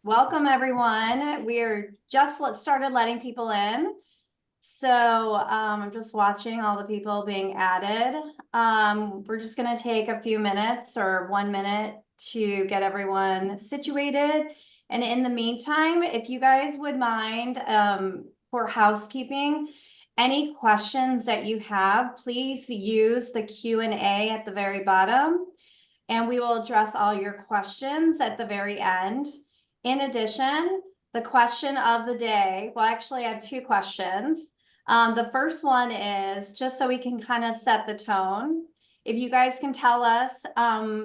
Welcome, everyone. We're just started letting people in. So I'm just watching all the people being added. We're just going to take a few minutes or 1 minute to get everyone situated. And in the meantime, if you guys would mind, for housekeeping, any questions that you have, please use the Q&A at the very bottom, and we will address all your questions at the very end. In addition, the question of the day, well, actually I have two questions. The first one is just so we can kind of set the tone. If you guys can tell us,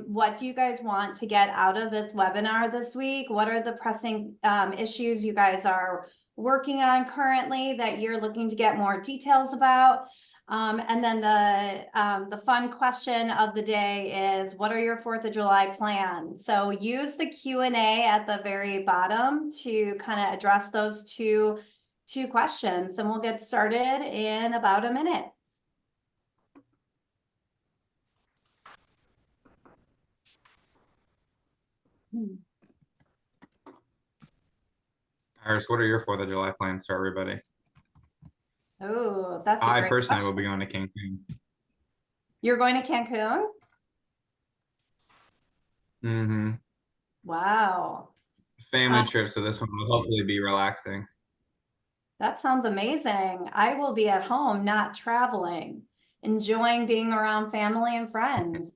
what do you guys want to get out of this webinar this week? What are the pressing issues you guys are working on currently that you're looking to get more details about? And then the fun question of the day is, what are your 4th of July plans? So use the Q&A at the very bottom to kind of address those two questions, and we'll get started in about a minute. Iris, what are your 4th of July plans for everybody? Oh, that's a I great personally question. will be going to Cancun. You're going to Cancun? Mm-hmm. Wow. Family trip, so this one will hopefully be relaxing. That sounds amazing. I will be at home, not traveling, enjoying being around family and friends.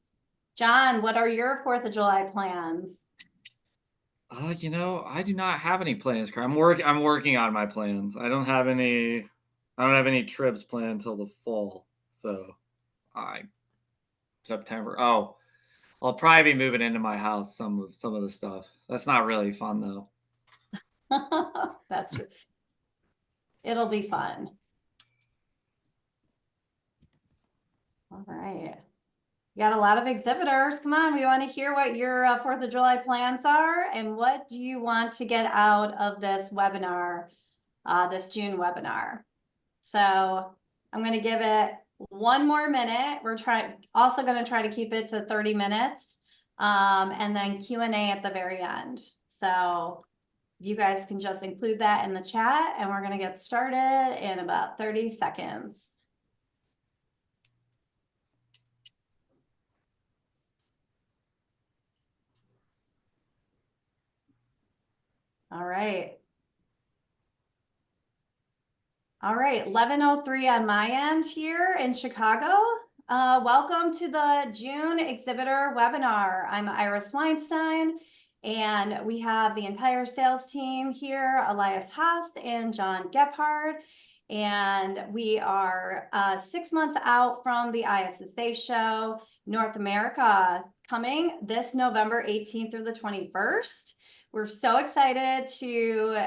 John, what are your 4th of July plans? I do not have any plans. I'm working on my plans. I don't have any trips planned until the fall. So I September. Oh, I'll probably be moving into my house some of the stuff. That's not really fun though. It'll be fun. All right. You got a lot of exhibitors. Come on, we want to hear what your 4th of July plans are and what do you want to get out of this webinar, this June webinar. So I'm going to give it 1 more minute. We're also going to try to keep it to 30 minutes, and then Q&A at the very end. So you guys can just include that in the chat, and we're going to get started in about 30 seconds. All right. All right, 11:03 on my end here in Chicago. Welcome to the June Exhibitor webinar. I'm Iris Weinstein, and we have the entire sales team here, Elias Haas and John Gebhard. And we are 6 months out from the ISSA show, North America, coming this November 18th through the 21st. We're so excited to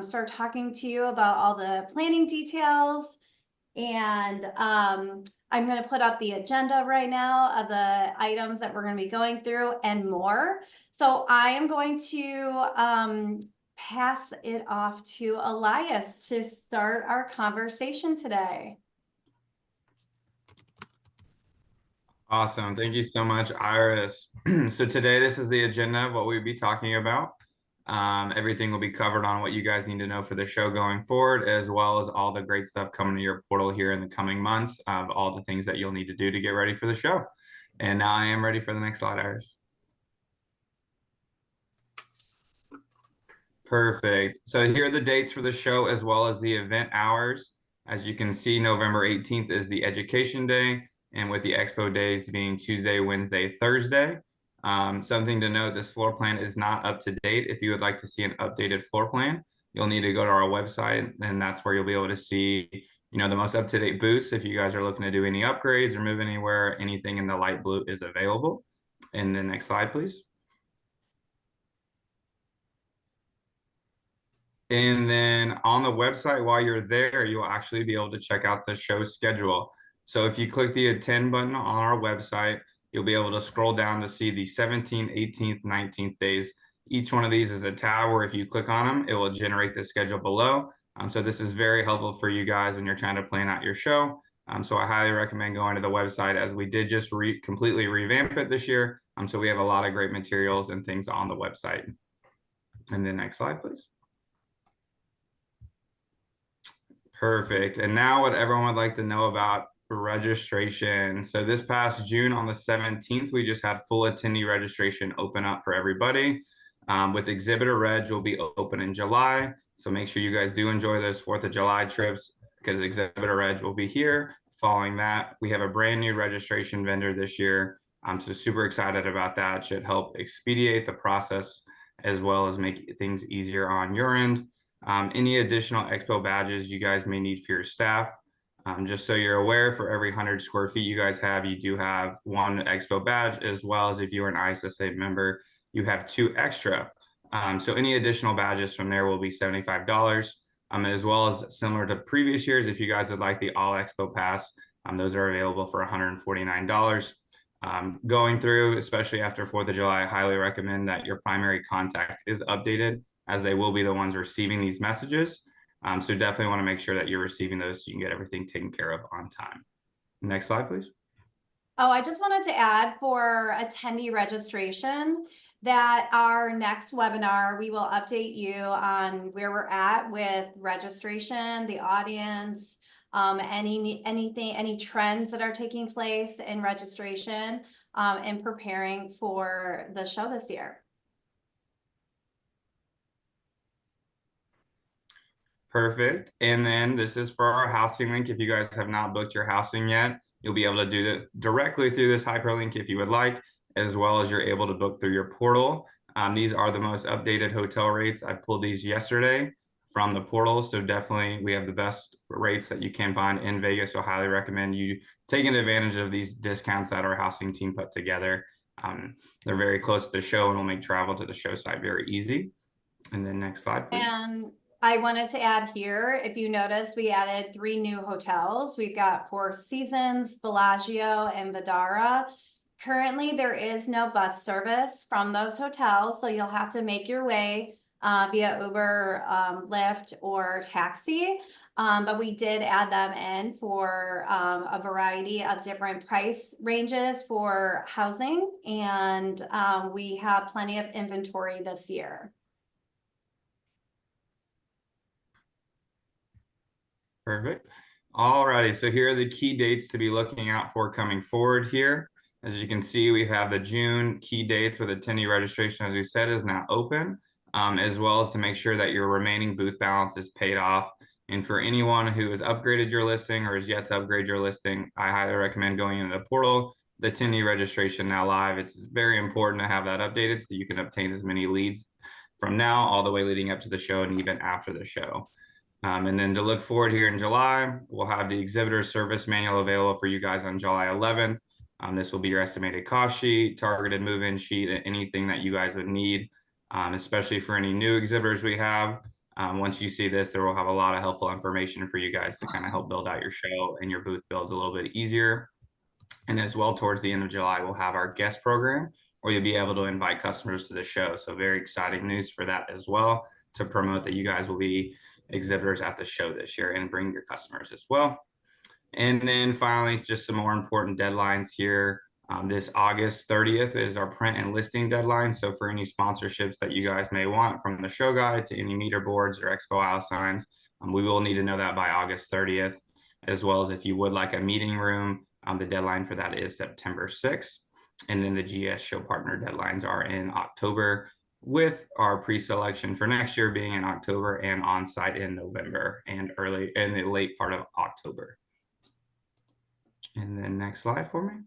start talking to you about all the planning details. And I'm going to put up the agenda right now of the items that we're going to be going through and more. So I am going to pass it off to Elias to start our conversation today. Awesome. Thank you so much, Iris. So today, this is the agenda of what we'll be talking about. Everything will be covered on what you guys need to know for the show going forward, as well as all the great stuff coming to your portal here in the coming months of all the things that you'll need to do to get ready for the show. And now I am ready for the next slide, Iris. Perfect. So here are the dates for the show as well as the event hours. As you can see, November 18th is the education day, and with the expo days being Tuesday, Wednesday, Thursday. Something to note, this floor plan is not up to date. If you would like to see an updated floor plan, you'll need to go to our website, and that's where you'll be able to see, the most up-to-date booths. If you guys are looking to do any upgrades or move anywhere, anything in the light blue is available. And the next slide, please. And then on the website, while you're there, you'll actually be able to check out the show schedule. So if you click the attend button on our website, you'll be able to scroll down to see the 17th, 18th, 19th days. Each one of these is a tab where if you click on them, it will generate the schedule below. So this is very helpful for you guys when you're trying to plan out your show. So I highly recommend going to the website, as we did just completely revamp it this year. So we have a lot of great materials and things on the website. And then next slide, please. Perfect. And now what everyone would like to know about registration. So this past June on the 17th, we just had full attendee registration open up for everybody. With Exhibitor Reg will be open in July. So make sure you guys do enjoy those 4th of July trips because Exhibitor Reg will be here. Following that, we have a brand new registration vendor this year. I'm so super excited about that. It should help expedite the process as well as make things easier on your end. Any additional expo badges you guys may need for your staff. Just so you're aware, for every 100 square feet you guys have, you do have one expo badge, as well as if you're an ISSA member, you have 2 extra. So any additional badges from there will be $75, as well as similar to previous years, if you guys would like the All Expo Pass, those are available for $149. Going through, especially after 4th of July, I highly recommend that your primary contact is updated, as they will be the ones receiving these messages. So definitely want to make sure that you're receiving those so you can get everything taken care of on time. Next slide, please. Oh, I just wanted to add for attendee registration that our next webinar, we will update you on where we're at with registration, the audience, any trends that are taking place in registration, and preparing for the show this year. Perfect. And then this is for our housing link. If you guys have not booked your housing yet, you'll be able to do that directly through this hyperlink if you would like, as well as you're able to book through your portal. These are the most updated hotel rates. I pulled these yesterday from the portal. So definitely we have the best rates that you can find in Vegas. So I highly recommend you taking advantage of these discounts that our housing team put together. They're very close to the show and will make travel to the show site very easy. And then next slide, please. And I wanted to add here, if you notice, we added 3 new hotels. We've got Four Seasons, Bellagio, and Vdara. Currently, there is no bus service from those hotels, so you'll have to make your way via Uber, Lyft, or taxi. But we did add them in for a variety of different price ranges for housing, and we have plenty of inventory this year. Perfect. All righty. So here are the key dates to be looking out for coming forward here. As you can see, we have the June key dates with attendee registration, as we said, is now open, as well as to make sure that your remaining booth balance is paid off. And for anyone who has upgraded your listing or is yet to upgrade your listing, I highly recommend going into the portal. The attendee registration now live. It's very important to have that updated so you can obtain as many leads from now all the way leading up to the show and even after the show. And then to look forward here in July, we'll have the exhibitor service manual available for you guys on July 11th. This will be your estimated cost sheet, targeted move-in sheet, anything that you guys would need, especially for any new exhibitors we have. Once you see this, there will have a lot of helpful information for you guys to kind of help build out your show and your booth builds a little bit easier. And as well, towards the end of July, we'll have our guest program where you'll be able to invite customers to the show. So very exciting news for that as well, to promote that you guys will be exhibitors at the show this year and bring your customers as well. And then finally, just some more important deadlines here. This August 30th is our print and listing deadline. So for any sponsorships that you guys may want, from the show guide to any meter boards or expo aisle signs, we will need to know that by August 30th, as well as if you would like a meeting room, the deadline for that is September 6th. And then the GS show partner deadlines are in October, with our pre-selection for next year being in October and on-site in November and early in the late part of October. And then next slide for me.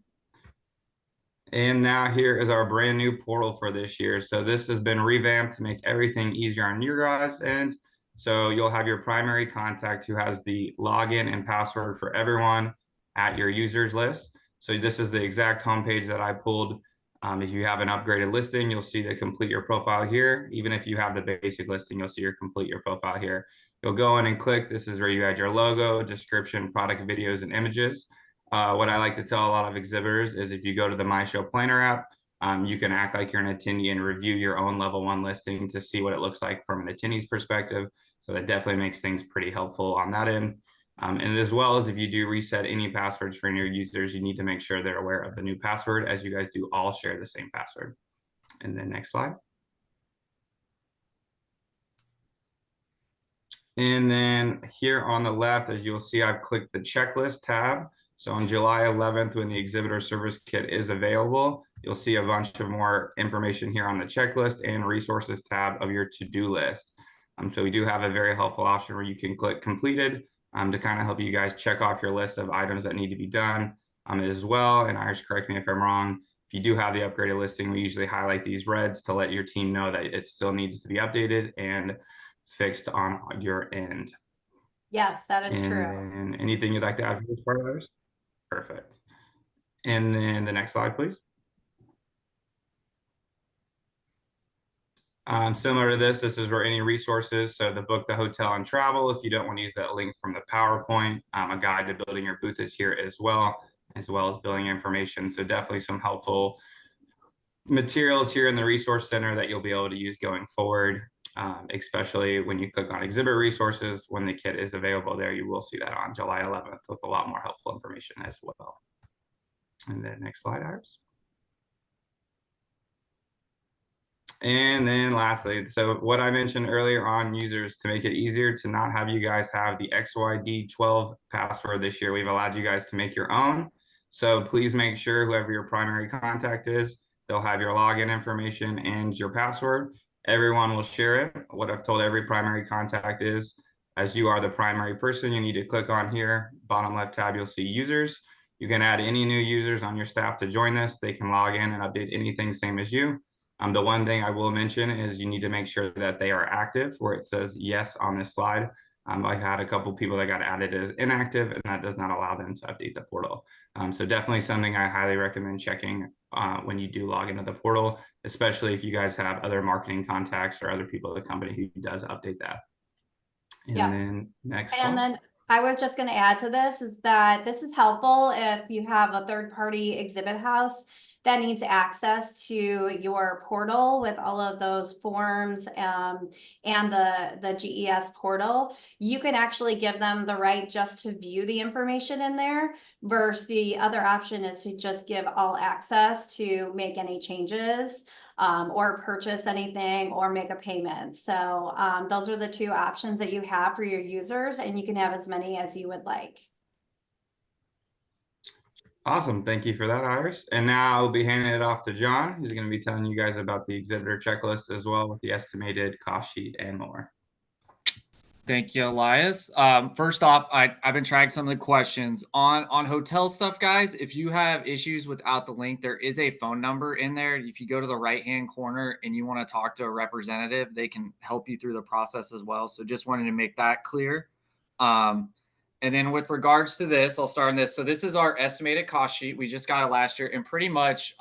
And now here is our brand new portal for this year. So this has been revamped to make everything easier on your guys' end. So you'll have your primary contact who has the login and password for everyone at your users list. So this is the exact homepage that I pulled. If you have an upgraded listing, you'll see the complete your profile here. Even if you have the basic listing, you'll see your complete your profile here. You'll go in and click. This is where you add your logo, description, product videos, and images. What I like to tell a lot of exhibitors is if you go to the My Show Planner app, you can act like you're an attendee and review your own level 1 listing to see what it looks like from an attendee's perspective. So that definitely makes things pretty helpful on that end. And as well as if you do reset any passwords for your users, you need to make sure they're aware of the new password, as you guys do all share the same password. And then next slide. And then here on the left, as you'll see, I've clicked the checklist tab. So on July 11th, when the exhibitor service kit is available, you'll see a bunch of more information here on the checklist and resources tab of your to-do list. So we do have a very helpful option where you can click completed to kind of help you guys check off your list of items that need to be done as well. And Iris, correct me if I'm wrong. If you do have the upgraded listing, we usually highlight these reds to let your team know that it still needs to be updated and fixed on your end. Yes, that is true. And anything you'd like to add for this part of ours? Perfect. And then the next slide, please. Similar to this is where any resources, so the book, the hotel, and travel, if you don't want to use that link from the PowerPoint, a guide to building your booth is here as well as billing information. So definitely some helpful materials here in the resource center that you'll be able to use going forward, especially when you click on exhibit resources. When the kit is available there, you will see that on July 11th with a lot more helpful information as well. And then next slide, Iris. And then lastly, so what I mentioned earlier on users, to make it easier to not have you guys have the XYD12 password this year, we've allowed you guys to make your own. So please make sure whoever your primary contact is, they'll have your login information and your password. Everyone will share it. What I've told every primary contact is, as you are the primary person, you need to click on here, bottom left tab, you'll see users. You can add any new users on your staff to join this. They can log in and update anything same as you. The one thing I will mention is you need to make sure that they are active where it says yes on this slide. I've had a couple people that got added as inactive, and that does not allow them to update the portal. So definitely something I highly recommend checking when you do log into the portal, especially if you guys have other marketing contacts or other people at the company who does update that. And then next And then I was just going to add to this is that this is helpful if you have a third-party exhibit house that needs access to your portal with all of those forms and the GES portal. You can actually give them the right just to view the information in there, versus the other option is to just give all access to make any changes or purchase anything or make a payment. So those are the two options that you have for your users, and you can have as many as you would like. Awesome. Thank you for that, Iris. And now I'll be handing it off to John, who's going to be telling you guys about the exhibitor checklist as well with the estimated cost sheet and more. Thank you, Elias. First off, I've been tracking some of the questions on hotel stuff, guys. If you have issues without the link, there is a phone number in there. If you go to the right-hand corner and you want to talk to a representative, they can help you through the process as well. So just wanted to make that clear. And then with regards to this, I'll start on this. So this is our estimated cost sheet. We just got it last year, and pretty much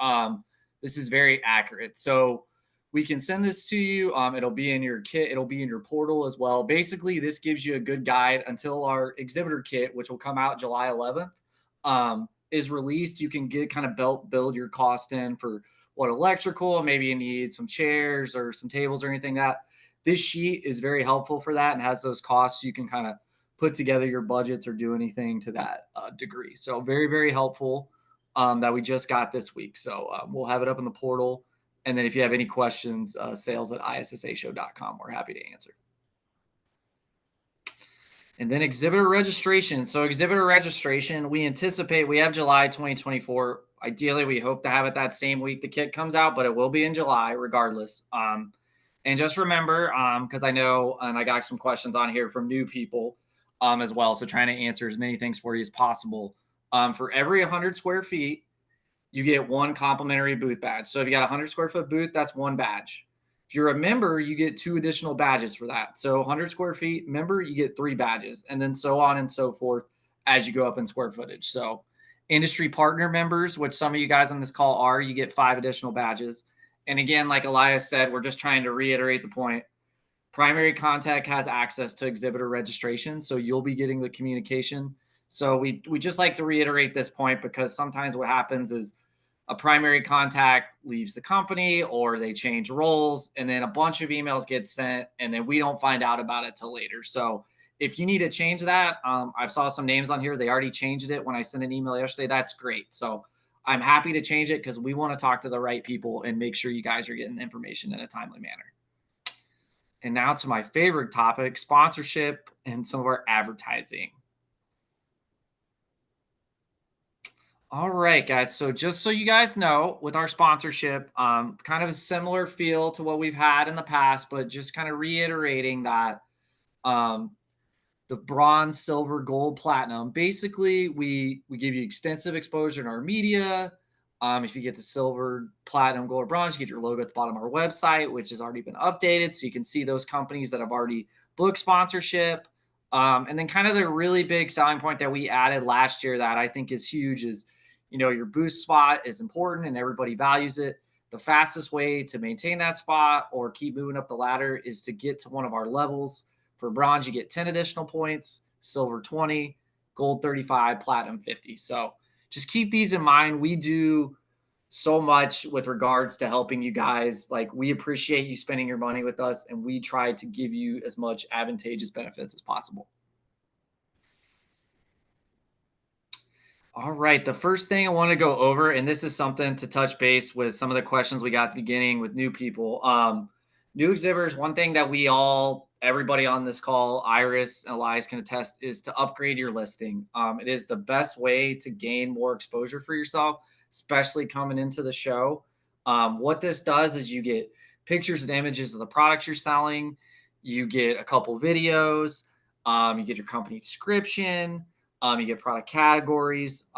this is very accurate. So we can send this to you. It'll be in your kit. It'll be in your portal as well. Basically, this gives you a good guide until our exhibitor kit, which will come out July 11th, is released. You can get kind of build your cost in for what electrical, maybe you need some chairs or some tables or anything that. This sheet is very helpful for that and has those costs. You can kind of put together your budgets or do anything to that degree. So very, very helpful that we just got this week. So we'll have it up in the portal. And then if you have any questions, sales@ISSAshow.com. We're happy to answer. And then exhibitor registration. So exhibitor registration, we anticipate we have July 2024. Ideally, we hope to have it that same week the kit comes out, but it will be in July regardless. And just remember, because I know, and I got some questions on here from new people as well. So trying to answer as many things for you as possible. For every 100 square feet, you get one complimentary booth badge. So if you got a 100 square foot booth, that's one badge. If you're a member, you get 2 additional badges for that. So 100 square feet member, you get 3 badges, and then so on and so forth as you go up in square footage. So industry partner members, which some of you guys on this call are, you get 5 additional badges. And again, like Elias said, we're just trying to reiterate the point. Primary contact has access to exhibitor registration, so you'll be getting the communication. So we just like to reiterate this point because sometimes what happens is a primary contact leaves the company or they change roles, and then a bunch of emails get sent, and then we don't find out about it till later. So if you need to change that, I saw some names on here. They already changed it when I sent an email yesterday. That's great. So I'm happy to change it because we want to talk to the right people and make sure you guys are getting information in a timely manner. And now to my favorite topic, sponsorship and some of our advertising. All right, guys. So just so you guys know, with our sponsorship, kind of a similar feel to what we've had in the past, but just kind of reiterating that um, the bronze, silver, gold, platinum. Basically, we give you extensive exposure in our media. If you get the silver, platinum, gold, or bronze, you get your logo at the bottom of our website, which has already been updated, so you can see those companies that have already booked sponsorship. And then kind of the really big selling point that we added last year that I think is huge is, your boost spot is important and everybody values it. The fastest way to maintain that spot or keep moving up the ladder is to get to one of our levels. For bronze, you get 10 additional points, silver 20, gold 35, platinum 50. So just keep these in mind. We do so much with regards to helping you guys. Like, we appreciate you spending your money with us, and we try to give you as much advantageous benefits as possible. All right. The first thing I want to go over, and this is something to touch base with some of the questions we got at the beginning with new people. New exhibitors, one thing that everybody on this call, Iris and Elias can attest, is to upgrade your listing. It is the best way to gain more exposure for yourself, especially coming into the show. What this does is you get pictures and images of the products you're selling. You get a couple videos. You get your company description. You get product categories.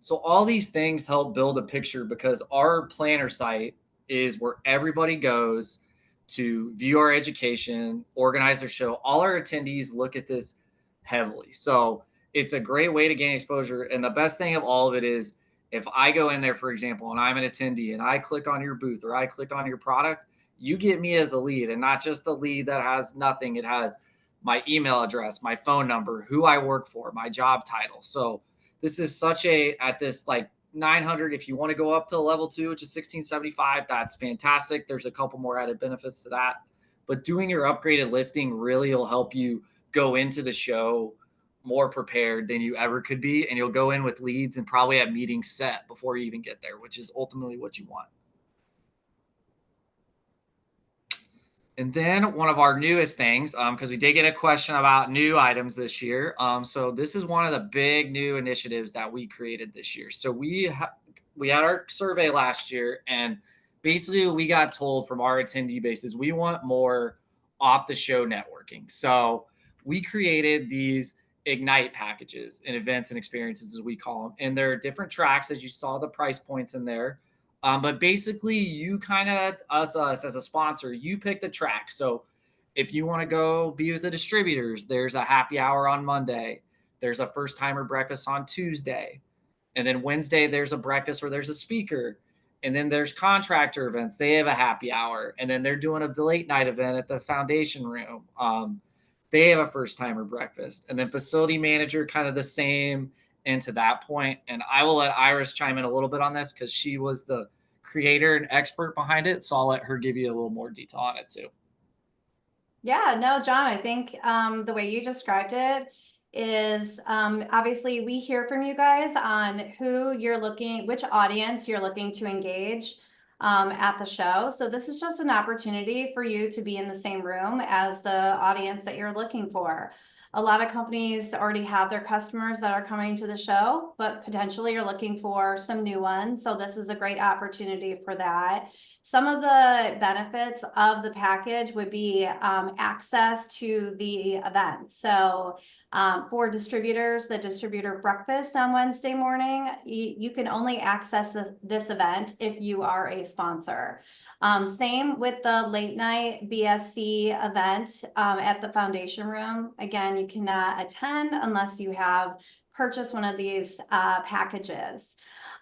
So all these things help build a picture because our planner site is where everybody goes to view our education, organize their show. All our attendees look at this heavily. So it's a great way to gain exposure. And the best thing of all of it is if I go in there, for example, and I'm an attendee and I click on your booth or I click on your product, you get me as a lead, and not just the lead that has nothing. It has my email address, my phone number, who I work for, my job title. So this is at this like 900, if you want to go up to level 2, which is 1675, that's fantastic. There's a couple more added benefits to that. But doing your upgraded listing really will help you go into the show more prepared than you ever could be. And you'll go in with leads and probably have meetings set before you even get there, which is ultimately what you want. And then one of our newest things, because we did get a question about new items this year. So this is one of the big new initiatives that we created this year. So we had our survey last year, and basically we got told from our attendee bases, we want more off the show networking. So we created these Ignite packages and events and experiences, as we call them. And there are different tracks, as you saw the price points in there. But basically, you kind of, us as a sponsor, you pick the track. So if you want to go be with the distributors, there's a happy hour on Monday. There's a first timer breakfast on Tuesday. And then Wednesday, there's a breakfast where there's a speaker. And then there's contractor events. They have a happy hour. And then they're doing a late night event at the foundation room. They have a first timer breakfast. And then facility manager, kind of the same. And to that point, and I will let Iris chime in a little bit on this because she was the creator and expert behind it. So I'll let her give you a little more detail on it too. Yeah, no, John, I think the way you described it is obviously we hear from you guys on which audience you're looking to engage at the show. So this is just an opportunity for you to be in the same room as the audience that you're looking for. A lot of companies already have their customers that are coming to the show, but potentially you're looking for some new ones. So this is a great opportunity for that. Some of the benefits of the package would be access to the event. So for distributors, the distributor breakfast on Wednesday morning, you can only access this event if you are a sponsor. Same with the late night BSC event at the foundation room. Again, you cannot attend unless you have purchased one of these packages.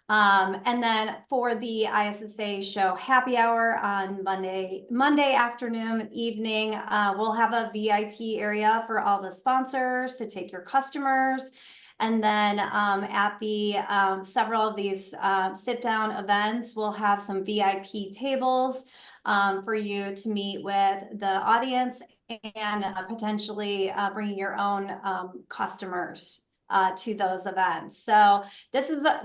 And then for the ISSA show happy hour on Monday afternoon and evening, we'll have a VIP area for all the sponsors to take your customers. And then at the several of these sit-down events, we'll have some VIP tables for you to meet with the audience and potentially bringing your own customers to those events. So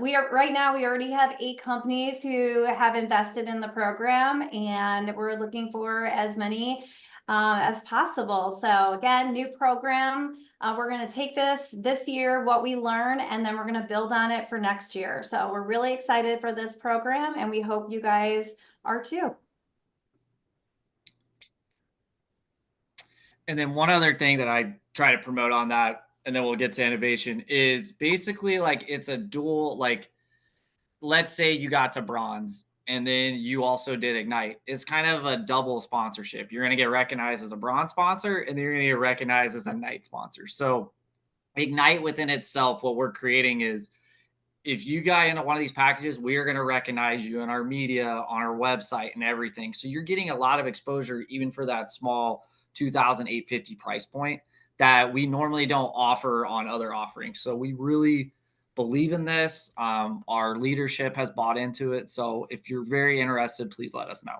we already have 8 companies who have invested in the program, and we're looking for as many as possible. So again, new program. We're going to take this year, what we learn, and then we're going to build on it for next year. So we're really excited for this program, and we hope you guys are too. And then one other thing that I try to promote on that, and then we'll get to innovation, is basically like it's a dual, like, let's say you got to bronze and then you also did Ignite. It's kind of a double sponsorship. You're going to get recognized as a bronze sponsor, and then you're going to get recognized as a night sponsor. So Ignite within itself, what we're creating is, if you got into one of these packages, we are going to recognize you in our media, on our website, and everything. So you're getting a lot of exposure, even for that small 2,850 price point that we normally don't offer on other offerings. So we really believe in this. Our leadership has bought into it. So if you're very interested, please let us know.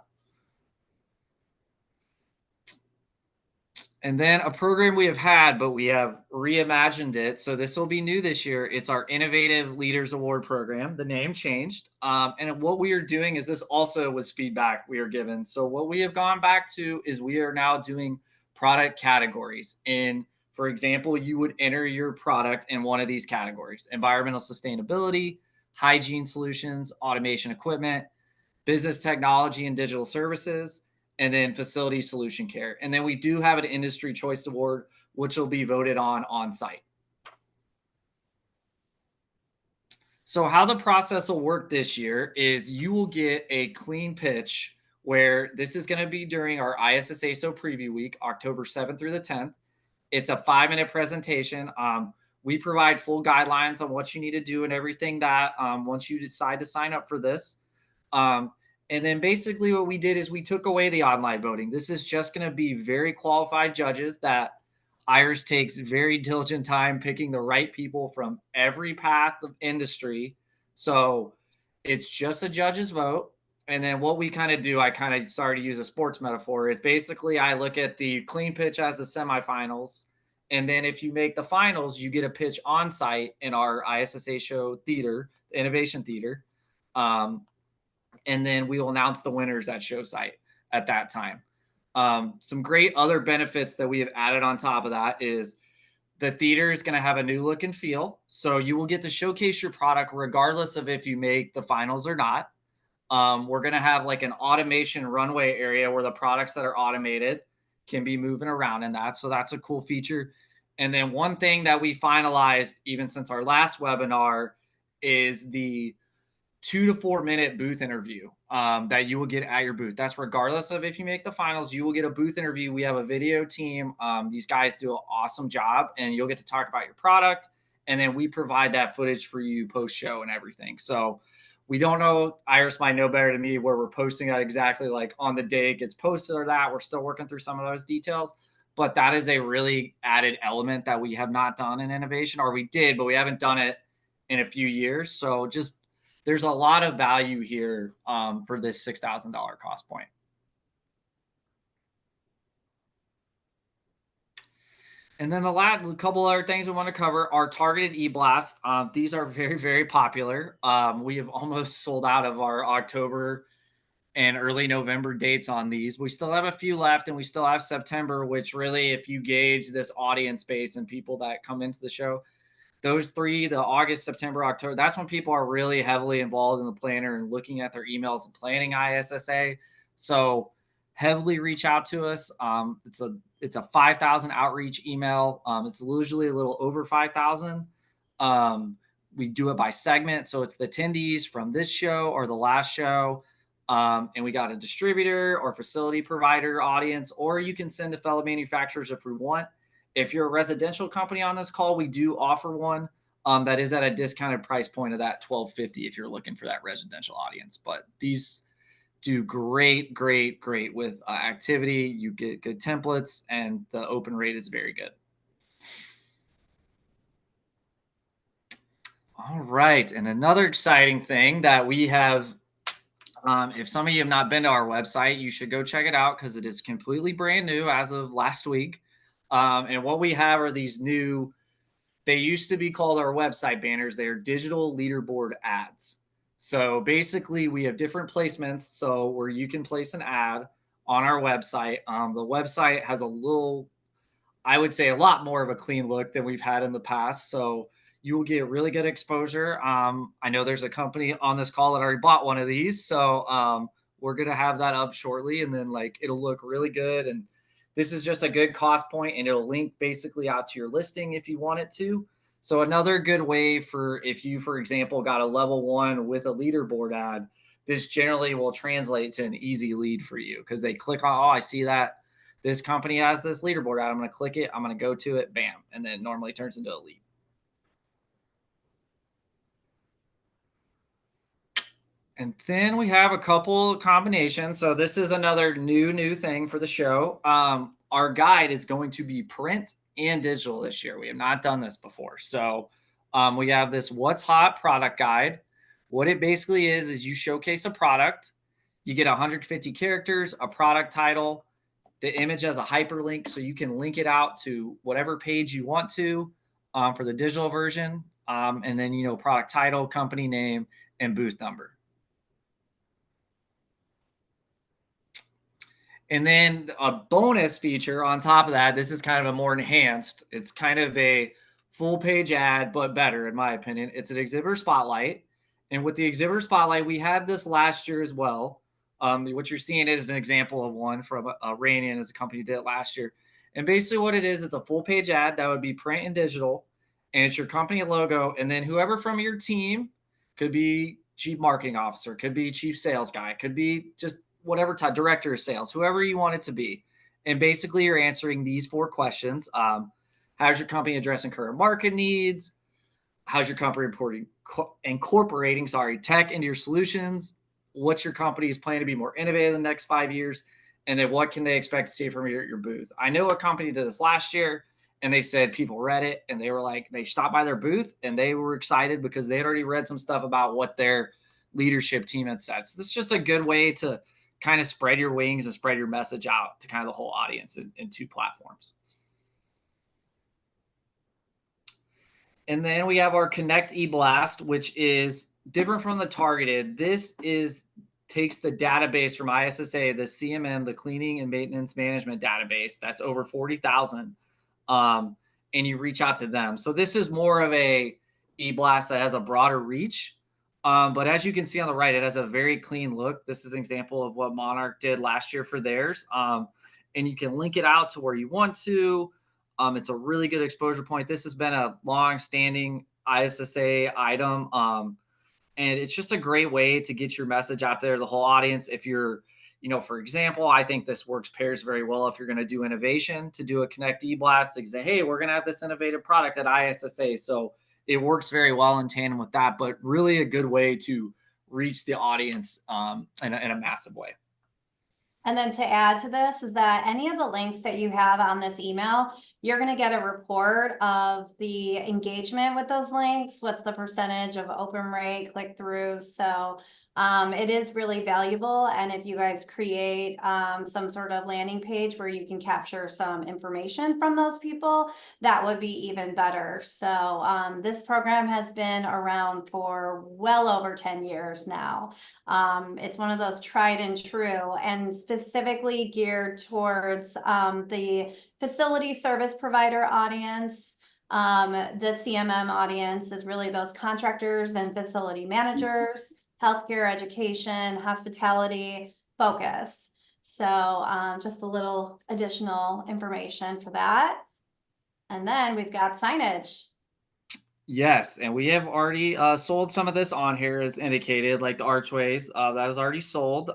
And then a program we have had, but we have reimagined it. So this will be new this year. It's our Innovative Leaders Award program. The name changed. And what we are doing is, this also was feedback we were given. So what we have gone back to is we are now doing product categories. And for example, you would enter your product in one of these categories: environmental sustainability, hygiene solutions, automation equipment, business technology and digital services, and then facility solution care. And then we do have an industry choice award, which will be voted on site. So how the process will work this year is you will get a clean pitch, where this is going to be during our ISSA preview week, October 7th through the 10th. It's a 5-minute presentation. We provide full guidelines on what you need to do and everything that once you decide to sign up for this. And then basically what we did is we took away the online voting. This is just going to be very qualified judges that Iris takes very diligent time picking the right people from every path of industry. So it's just a judge's vote. And then what we kind of do, I kind of started to use a sports metaphor, is basically I look at the clean pitch as the semifinals. And then if you make the finals, you get a pitch on site in our ISSA show theater, the Innovation Theater. And then we will announce the winners at show site at that time. Some great other benefits that we have added on top of that is the theater is going to have a new look and feel. So you will get to showcase your product regardless of if you make the finals or not. We're going to have like an automation runway area where the products that are automated can be moving around in that. So that's a cool feature. And then one thing that we finalized even since our last webinar is the 2 to 4 minute booth interview that you will get at your booth. That's regardless of if you make the finals, you will get a booth interview. We have a video team. These guys do an awesome job, and you'll get to talk about your product. And then we provide that footage for you post show and everything. So we don't know, Iris might know better than me where we're posting that exactly, like on the day it gets posted or that. We're still working through some of those details, but that is a really added element that we have not done in innovation, or we did, but we haven't done it in a few years. So just, there's a lot of value here for this $6,000 cost point. And then the couple other things we want to cover are targeted e-blasts. These are very, very popular. We have almost sold out of our October and early November dates on these. We still have a few left, and we still have September, which really, if you gauge this audience base and people that come into the show, those three, the August, September, October, that's when people are really heavily involved in the planner and looking at their emails and planning ISSA. So heavily reach out to us. It's a 5,000 outreach email. It's usually a little over 5,000. We do it by segment. So it's the attendees from this show or the last show. And we got a distributor or facility provider audience, or you can send to fellow manufacturers if we want. If you're a residential company on this call, we do offer one that is at a discounted price point of that $1,250 if you're looking for that residential audience. But these do great with activity. You get good templates, and the open rate is very good. All right. And another exciting thing that we have, if some of you have not been to our website, you should go check it out because it is completely brand new as of last week. And what we have are these new, they used to be called our website banners. They are digital leaderboard ads. So basically we have different placements. So where you can place an ad on our website. The website has I would say a lot more of a clean look than we've had in the past. So you will get really good exposure. I know there's a company on this call that already bought one of these. So we're going to have that up shortly, and then like it'll look really good. And this is just a good cost point, and it'll link basically out to your listing if you want it to. So another good way for if you, for example, got a level 1 with a leaderboard ad, this generally will translate to an easy lead for you because they click on, oh, I see that this company has this leaderboard ad. I'm going to click it. I'm going to go to it. Bam. And then it normally turns into a lead. And then we have a couple combinations. So this is another new thing for the show. Our guide is going to be print and digital this year. We have not done this before. So we have this What's Hot product guide. What it basically is you showcase a product. You get 150 characters, a product title. The image has a hyperlink, so you can link it out to whatever page you want to for the digital version. And then, product title, company name, and booth number. And then a bonus feature on top of that, this is kind of a more enhanced. It's kind of a full page ad, but better in my opinion. It's an exhibitor spotlight. And with the exhibitor spotlight, we had this last year as well. What you're seeing is an example of one from Rainian as a company did it last year. And basically what it is, it's a full page ad that would be print and digital. And it's your company logo. And then whoever from your team, could be chief marketing officer, could be chief sales guy, could be just whatever type, director of sales, whoever you want it to be. And basically you're answering these 4 questions. How's your company addressing current market needs? How's your company incorporating tech into your solutions? What's your company's plan to be more innovative in the next 5 years? And then what can they expect to see from your booth? I know a company did this last year, and they said people read it and they were like, they stopped by their booth and they were excited because they had already read some stuff about what their leadership team had said. So this is just a good way to kind of spread your wings and spread your message out to kind of the whole audience in 2 platforms. And then we have our Connect eBlast, which is different from the targeted. This takes the database from ISSA, the CMM, the Cleaning and Maintenance Management database. That's over 40,000. And you reach out to them. So this is more of a eBlast that has a broader reach. But as you can see on the right, it has a very clean look. This is an example of what Monarch did last year for theirs. And you can link it out to where you want to. It's a really good exposure point. This has been a long-standing ISSA item. And it's just a great way to get your message out there to the whole audience. If you're, for example, I think this pairs very well if you're going to do innovation, to do a Connect eBlast to say, hey, we're going to have this innovative product at ISSA. So it works very well in tandem with that, but really a good way to reach the audience in a massive way. And then to add to this is that any of the links that you have on this email, you're going to get a report of the engagement with those links. What's the percentage of open rate, click through? So it is really valuable. And if you guys create some sort of landing page where you can capture some information from those people, that would be even better. So this program has been around for well over 10 years now. It's one of those tried and true and specifically geared towards the facility service provider audience. The CMM audience is really those contractors and facility managers, healthcare, education, hospitality focus. So just a little additional information for that. And then we've got signage. Yes, and we have already sold some of this on here as indicated, like the archways. That is already sold.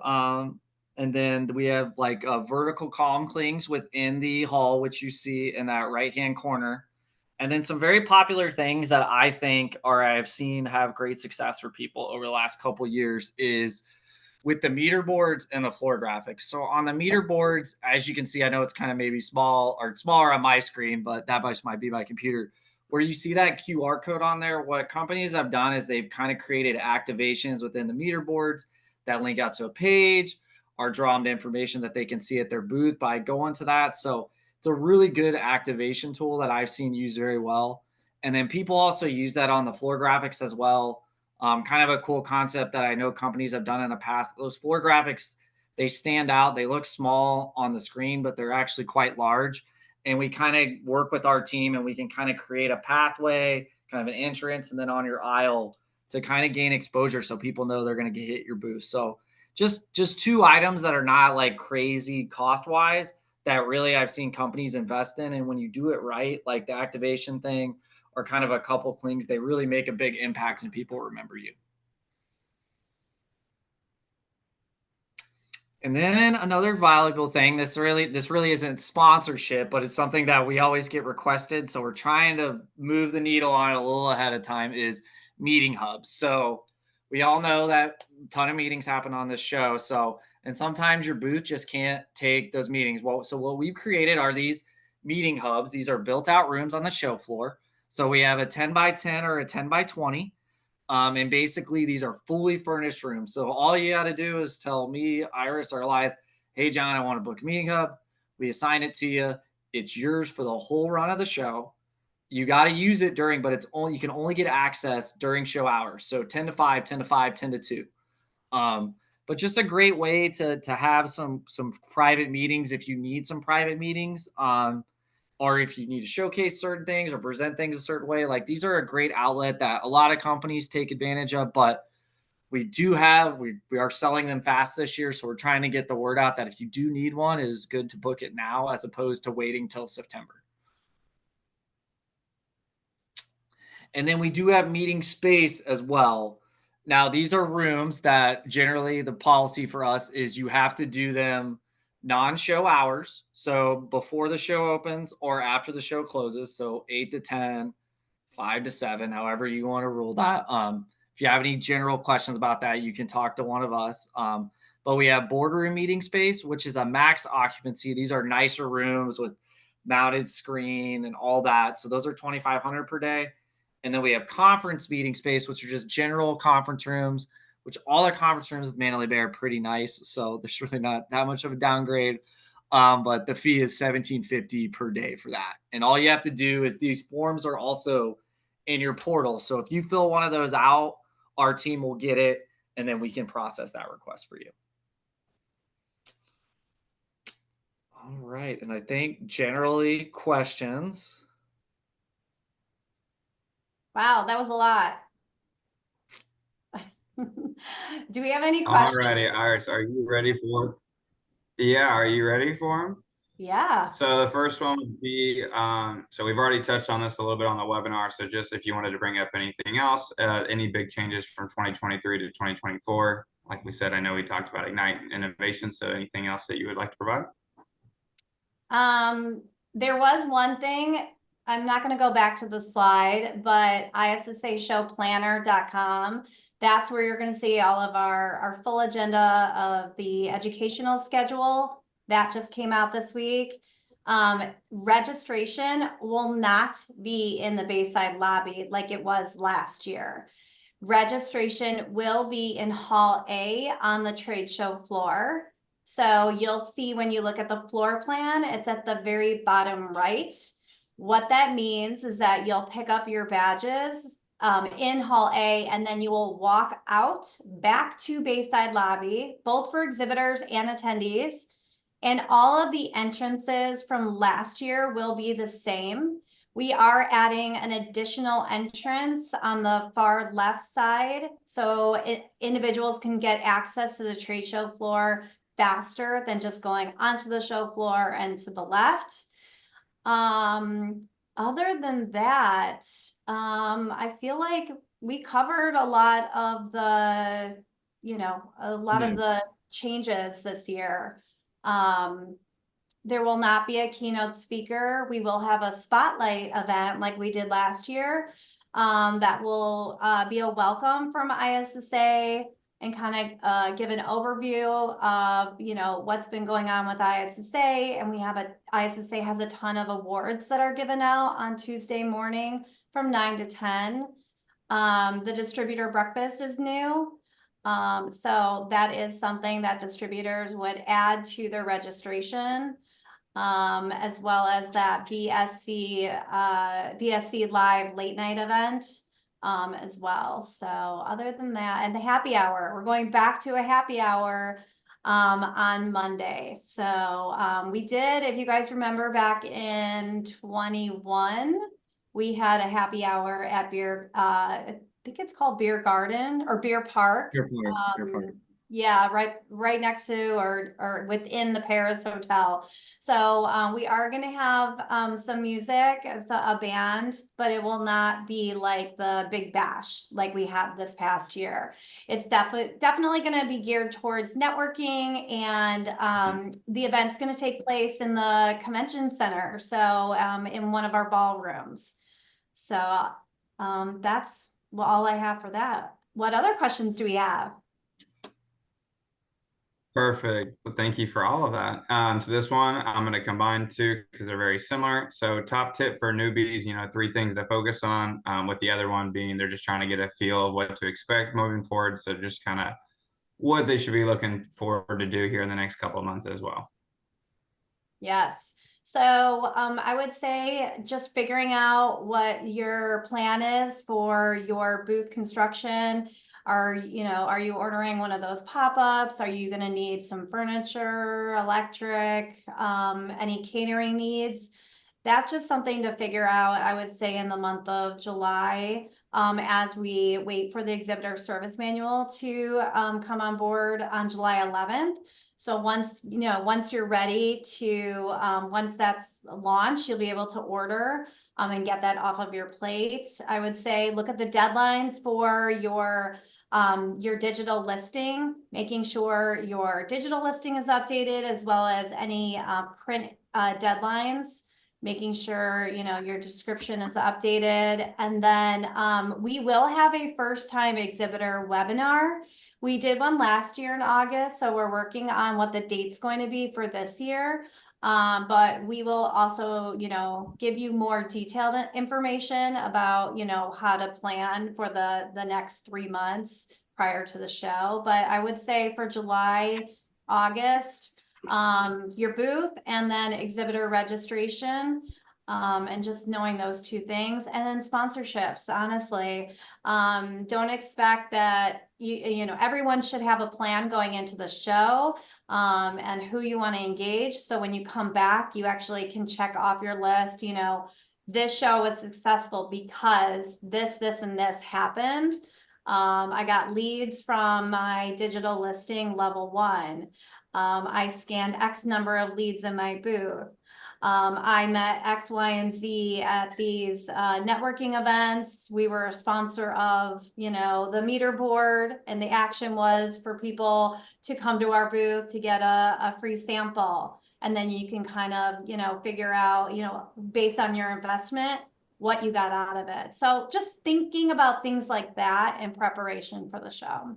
And then we have like vertical column clings within the hall, which you see in that right-hand corner. And then some very popular things that I think or I've seen have great success for people over the last couple of years is with the meter boards and the floor graphics. So on the meter boards, as you can see, I know it's kind of maybe small or smaller on my screen, but that might be my computer. Where you see that QR code on there, what companies have done is they've kind of created activations within the meter boards that link out to a page or draw them to information that they can see at their booth by going to that. So it's a really good activation tool that I've seen used very well. And then people also use that on the floor graphics as well. Kind of a cool concept that I know companies have done in the past. Those floor graphics, They stand out. They look small on the screen, but they're actually quite large. And we kind of work with our team and we can kind of create a pathway, kind of an entrance, and then on your aisle to kind of gain exposure so people know they're going to hit your booth. So just two items that are not like crazy cost wise that really I've seen companies invest in. And when you do it right, like the activation thing or kind of a couple clings, they really make a big impact and people remember you. And then another valuable thing, this really isn't sponsorship, but it's something that we always get requested. So we're trying to move the needle on it a little ahead of time is meeting hubs. So we all know that a ton of meetings happen on this show. So, and sometimes your booth just can't take those meetings. Well, so what we've created are these meeting hubs. These are built out rooms on the show floor. So we have a 10 by 10 or a 10 by 20. And basically, these are fully furnished rooms. So all you got to do is tell me, Iris, or Elias, hey, John, I want to book a meeting hub. We assign it to you. It's yours for the whole run of the show. You got to use it during, but you can only get access during show hours. So 10 to 5, 10 to 5, 10 to 2. But just a great way to have some private meetings if you need some private meetings. Or if you need to showcase certain things or present things a certain way, like these are a great outlet that a lot of companies take advantage of, but we are selling them fast this year. So we're trying to get the word out that if you do need one, it is good to book it now as opposed to waiting till September. And then we do have meeting space as well. Now, these are rooms that generally the policy for us is you have to do them non-show hours. So before the show opens or after the show closes. So 8 to 10, 5 to 7, however you want to rule that. If you have any general questions about that, you can talk to one of us. But we have boardroom meeting space, which is a max occupancy. These are nicer rooms with mounted screen and all that. So those are $2,500 per day. And then we have conference meeting space, which are just general conference rooms, which all our conference rooms with Mandalay Bay are pretty nice. So there's really not that much of a downgrade. But the fee is $1,750 per day for that. And all you have to do is these forms are also in your portal. So if you fill one of those out, our team will get it, and then we can process that request for you. All right. And I think generally questions. Wow, that was a lot. Do we have any questions? Alrighty, Iris, are you ready for? Yeah, are you ready for them? Yeah. So the first one would be, so we've already touched on this a little bit on the webinar. So just if you wanted to bring up anything else, any big changes from 2023 to 2024, like we said, I know we talked about Ignite Innovation. So anything else that you would like to provide? There was one thing, I'm not going to go back to the slide, but ISSAshowplanner.com. That's where you're going to see all of our full agenda of the educational schedule. That just came out this week. Registration will not be in the Bayside lobby like it was last year. Registration will be in Hall A on the trade show floor. So you'll see when you look at the floor plan, it's at the very bottom right. What that means is that you'll pick up your badges in Hall A, and then you will walk out back to Bayside Lobby, both for exhibitors and attendees. And all of the entrances from last year will be the same. We are adding an additional entrance on the far left side, so individuals can get access to the trade show floor faster than just going onto the show floor and to the left. Other than that, I feel like we covered a lot of the, of the changes this year. There will not be a keynote speaker. We will have a spotlight event like we did last year. That will be a welcome from ISSA and kind of give an overview of, what's been going on with ISSA. And ISSA has a ton of awards that are given out on Tuesday morning from 9 to 10. The distributor breakfast is new. So that is something that distributors would add to their registration, as well as that BSC live late night event, as well. So other than that, and the happy hour, we're going back to a happy hour on Monday. So we did, if you guys remember back in 21, we had a happy hour at I think it's called Beer Garden or Beer Park. Beer park. Yeah, right next to or within the Paris Hotel. So we are going to have some music, it's a band, but it will not be like the big bash like we had this past year. It's definitely going to be geared towards networking, and the event's going to take place in the convention center, so in one of our ballrooms. So that's all I have for that. What other questions do we have? Perfect. Well, thank you for all of that. So this one, I'm going to combine two because they're very similar. So top tip for newbies, three things to focus on, with the other one being they're just trying to get a feel of what to expect moving forward. So just kind of what they should be looking forward to do here in the next couple of months as well. Yes. So I would say just figuring out what your plan is for your booth construction. Are you ordering one of those pop-ups? Are you going to need some furniture, electric, any catering needs? That's just something to figure out, I would say, in the month of July, as we wait for the exhibitor service manual to come on board on July 11th. So once you're ready to, once that's launched, you'll be able to order and get that off of your plate. I would say look at the deadlines for your digital listing, making sure your digital listing is updated, as well as any print deadlines, making sure your description is updated. And then we will have a first time exhibitor webinar. We did one last year in August, so we're working on what the date's going to be for this year. But we will also, give you more detailed information about, how to plan for the next 3 months prior to the show. But I would say for July, August, your booth, and then exhibitor registration, and just knowing those two things. And then sponsorships, honestly, don't expect that everyone should have a plan going into the show, and who you want to engage. So when you come back, you actually can check off your list, this show was successful because this, and this happened. I got leads from my digital listing level 1. I scanned X number of leads in my booth. I met X, Y, and Z at these networking events. We were a sponsor of, the meter board, and the action was for people to come to our booth to get a free sample. And then you can kind of, figure out, based on your investment, what you got out of it. So just thinking about things like that in preparation for the show.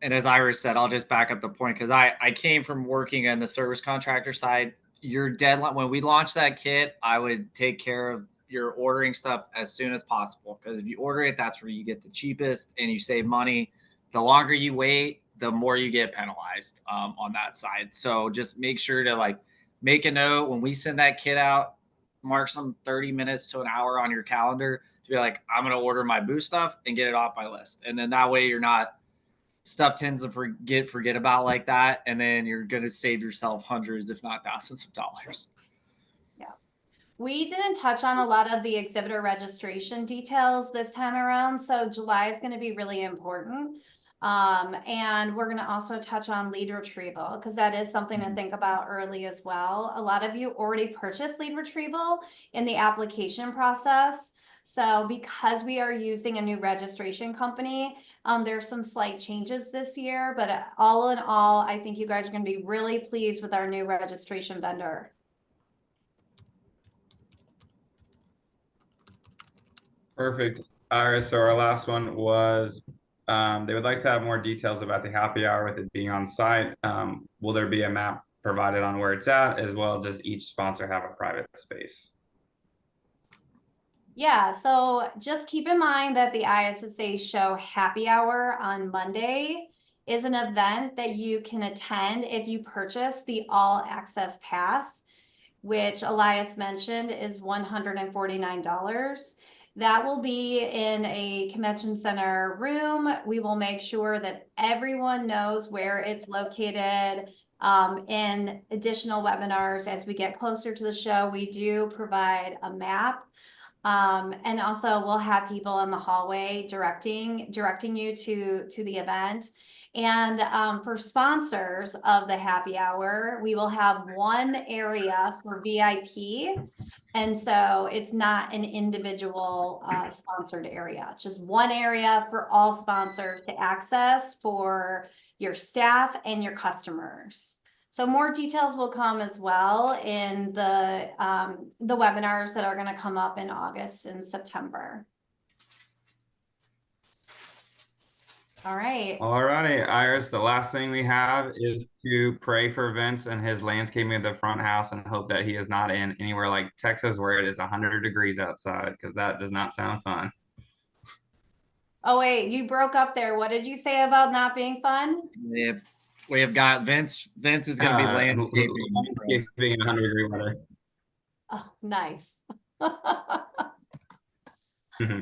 And as Iris said, I'll just back up the point because I came from working on the service contractor side. Your deadline, when we launched that kit, I would take care of your ordering stuff as soon as possible, because if you order it, that's where you get the cheapest and you save money. The longer you wait, the more you get penalized on that side. So just make sure to make a note when we send that kit out, mark some 30 minutes to an hour on your calendar to be like, I'm going to order my booth stuff and get it off my list. And then that way you're not, stuff tends to forget about like that, and then you're going to save yourself hundreds, if not thousands of dollars. Yeah. We didn't touch on a lot of the exhibitor registration details this time around, so July is going to be really important. And we're going to also touch on lead retrieval, because that is something to think about early as well. A lot of you already purchased lead retrieval in the application process. So because we are using a new registration company, there's some slight changes this year, but all in all, I think you guys are going to be really pleased with our new registration vendor. Perfect. Iris, so our last one was they would like to have more details about the happy hour with it being on site. Will there be a map provided on where it's at, as well? Does each sponsor have a private space? Yeah, so just keep in mind that the ISSA show happy hour on Monday is an event that you can attend if you purchase the all access pass, which Elias mentioned is $149. That will be in a convention center room. We will make sure that everyone knows where it's located. In additional webinars, as we get closer to the show, we do provide a map. And also we'll have people in the hallway directing you to the event. And for sponsors of the happy hour, we will have one area for VIP. And so it's not an individual sponsored area. It's just one area for all sponsors to access for your staff and your customers. So more details will come as well in the webinars that are going to come up in August and September. All right. All right, Iris, the last thing we have is to pray for Vince and his landscaping of the front house and hope that he is not in anywhere like Texas where it is 100 degrees outside, because that does not sound fun. Oh, wait, you broke up there. What did you say about not being fun? We have got Vince. Vince is going to be landscaping. Landscaping in 100-degree weather. Oh, nice.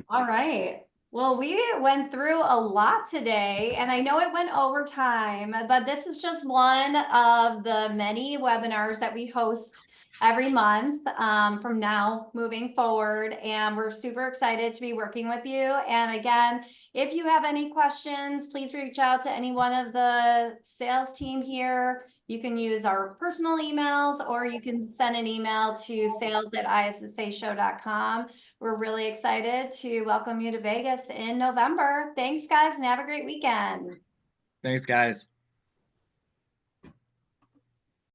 All right. Well, we went through a lot today, and I know it went over time, but this is just one of the many webinars that we host every month from now moving forward. And we're super excited to be working with you. And again, if you have any questions, please reach out to any one of the sales team here. You can use our personal emails, or you can send an email to sales@issashow.com. We're really excited to welcome you to Vegas in November. Thanks, guys, and have a great weekend. Thanks, guys.